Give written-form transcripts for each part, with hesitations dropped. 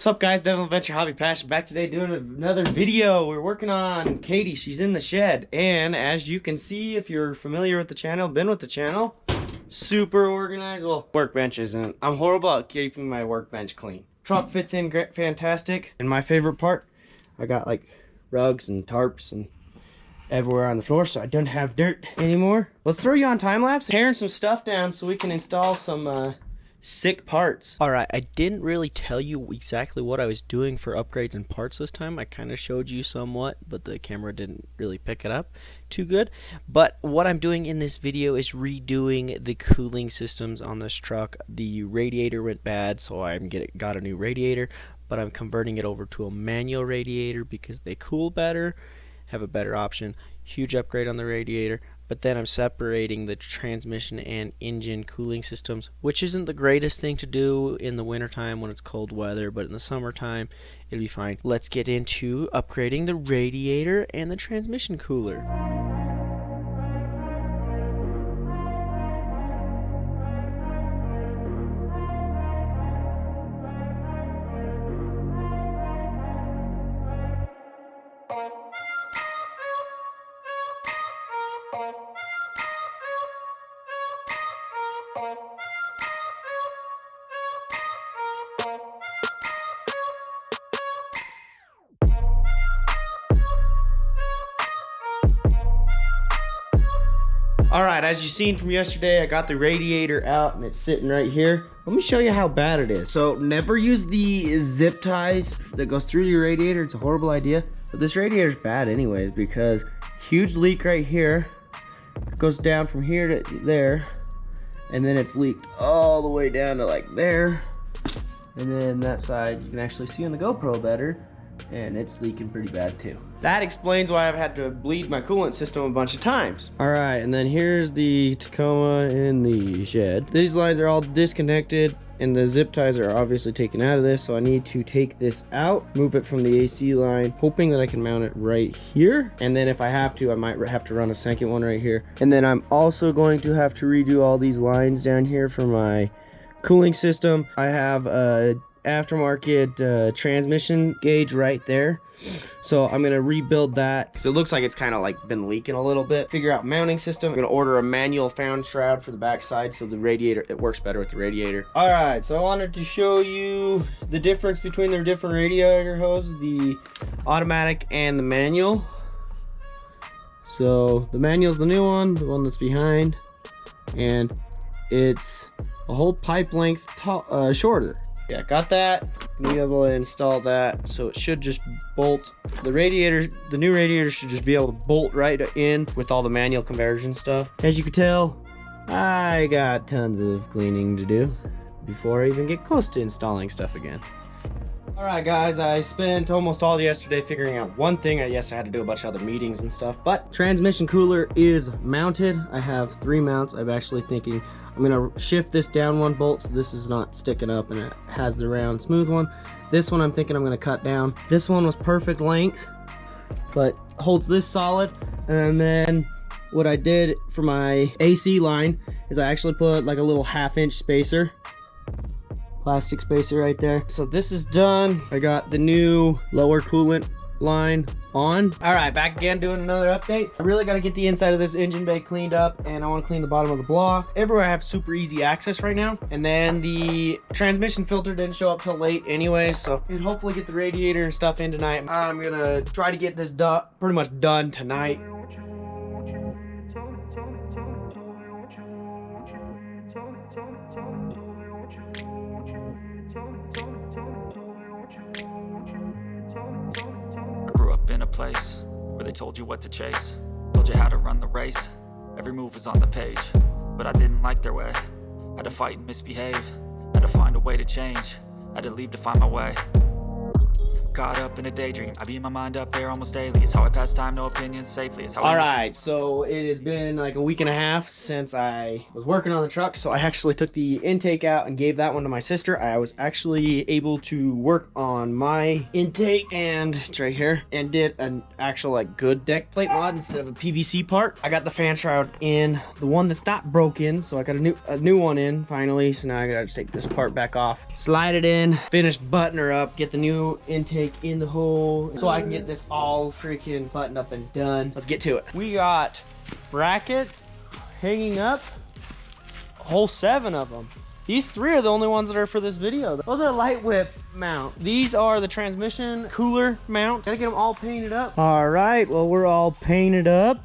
What's up guys, Devil Adventure Hobby Passion back today doing another video. We're working on Katie. She's in the shed, and as you can see, if you're familiar with the channel, been with the channel, super organized. Well, workbench isn't. I'm horrible at keeping my workbench clean. Truck fits in great, fantastic. And my favorite part, I got like rugs and tarps and everywhere on the floor, so I don't have dirt anymore. Let's throw you on time lapse, tearing some stuff down so we can install some sick parts. Alright, I didn't really tell you exactly what I was doing for upgrades and parts this time. I kind of showed you somewhat, but the camera didn't really pick it up too good. But what I'm doing in this video is redoing the cooling systems on this truck. The radiator went bad, so I got a new radiator, but I'm converting it over to a manual radiator because they cool better, have a better option. Huge upgrade on the radiator. But then I'm separating the transmission and engine cooling systems, which isn't the greatest thing to do in the wintertime when it's cold weather, but in the summertime it'll be fine. Let's get into upgrading the radiator and the transmission cooler. Alright, as you've seen from yesterday, I got the radiator out and it's sitting right here. Let me show you how bad it is. So never use the zip ties that goes through your radiator. It's a horrible idea. But this radiator's bad anyways because huge leak right here. It goes down from here to there. And then it's leaked all the way down to like there. And then that side you can actually see on the GoPro better. And it's leaking pretty bad too. That explains why I've had to bleed my coolant system a bunch of times. All right, and then here's the Tacoma in the shed. These lines are all disconnected and the zip ties are obviously taken out of this, so I need to take this out, move it from the AC line, hoping that I can mount it right here. And then if I have to, I might have to run a second one right here. And then I'm also going to have to redo all these lines down here for my cooling system. I have a aftermarket transmission gauge right there, so I'm gonna rebuild that because it looks like it's kind of like been leaking a little bit. Figure out mounting system. I'm gonna order a manual fan shroud for the back side so the radiator, it works better with the radiator. All right, so I wanted to show you the difference between their different radiator hoses, the automatic and the manual. So the manual's the new one, the one that's behind, and it's a whole pipe length shorter. Yeah, got that. Be able to install that, so it should just bolt. The radiator, the new radiator should just be able to bolt right in with all the manual conversion stuff. As you can tell, I got tons of cleaning to do before I even get close to installing stuff again. All right, guys, I spent almost all yesterday figuring out one thing. Yes, I had to do a bunch of other meetings and stuff, but transmission cooler is mounted. I have 3 mounts. I'm actually thinking I'm gonna shift this down 1 bolt so this is not sticking up and it has the round smooth one. This one I'm thinking I'm gonna cut down. This one was perfect length, but holds this solid. And then what I did for my AC line is I actually put like a little 1/2-inch spacer, plastic spacer right there. So this is done. I got the new lower coolant line on. All right, back again doing another update. I really got to get the inside of this engine bay cleaned up, and I want to clean the bottom of the block. Everywhere I have super easy access right now. And then the transmission filter didn't show up till late anyway, so I can hopefully get the radiator and stuff in tonight. I'm gonna try to get this done, pretty much done tonight. In a place where they told you what to chase, told you how to run the race, every move was on the page, but I didn't like their way. Had to fight and misbehave, had to find a way to change, had to leave to find my way. Caught up in a daydream, I beat my mind up there almost daily. It's how I pass time, no opinions safely. It's how All right, so it has been like a week and a half since I was working on the truck. So I actually took the intake out and gave that one to my sister. I was actually able to work on my intake, and it's right here, and did an actual like good deck plate mod instead of a PVC part. I got the fan shroud in, the one that's not broken, so I got a new one in finally. So now I gotta just take this part back off, slide it in, finish button her up, get the new intake in the hole so I can get this all freaking buttoned up and done. Let's get to it. We got brackets hanging up, a whole 7 of them. These 3 are the only ones that are for this video. Those are light whip mount. These are the transmission cooler mount. Gotta get them all painted up. All right, well, we're all painted up,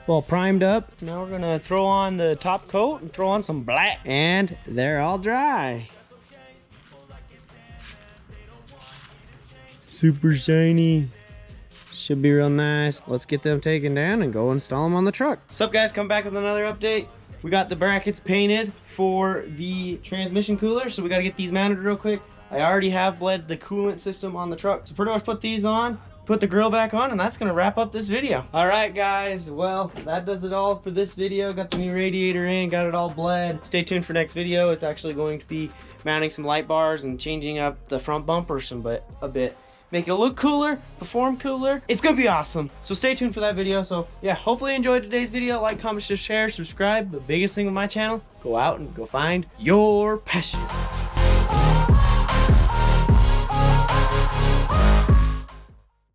well primed up. Now we're gonna throw on the top coat and throw on some black, and they're all dry. Super shiny. Should be real nice. Let's get them taken down and go install them on the truck. What's up, guys? Come back with another update. We got the brackets painted for the transmission cooler, so we got to get these mounted real quick. I already have bled the coolant system on the truck, so pretty much put these on, put the grill back on, and that's gonna wrap up this video. All right, guys, well, that does it all for this video. Got the new radiator in, got it all bled. Stay tuned for next video. It's actually going to be mounting some light bars and changing up the front bumper a bit. Make it look cooler, perform cooler. It's gonna be awesome. So stay tuned for that video. So yeah, hopefully you enjoyed today's video. Like, comment, share, subscribe. The biggest thing with my channel, go out and go find your passion.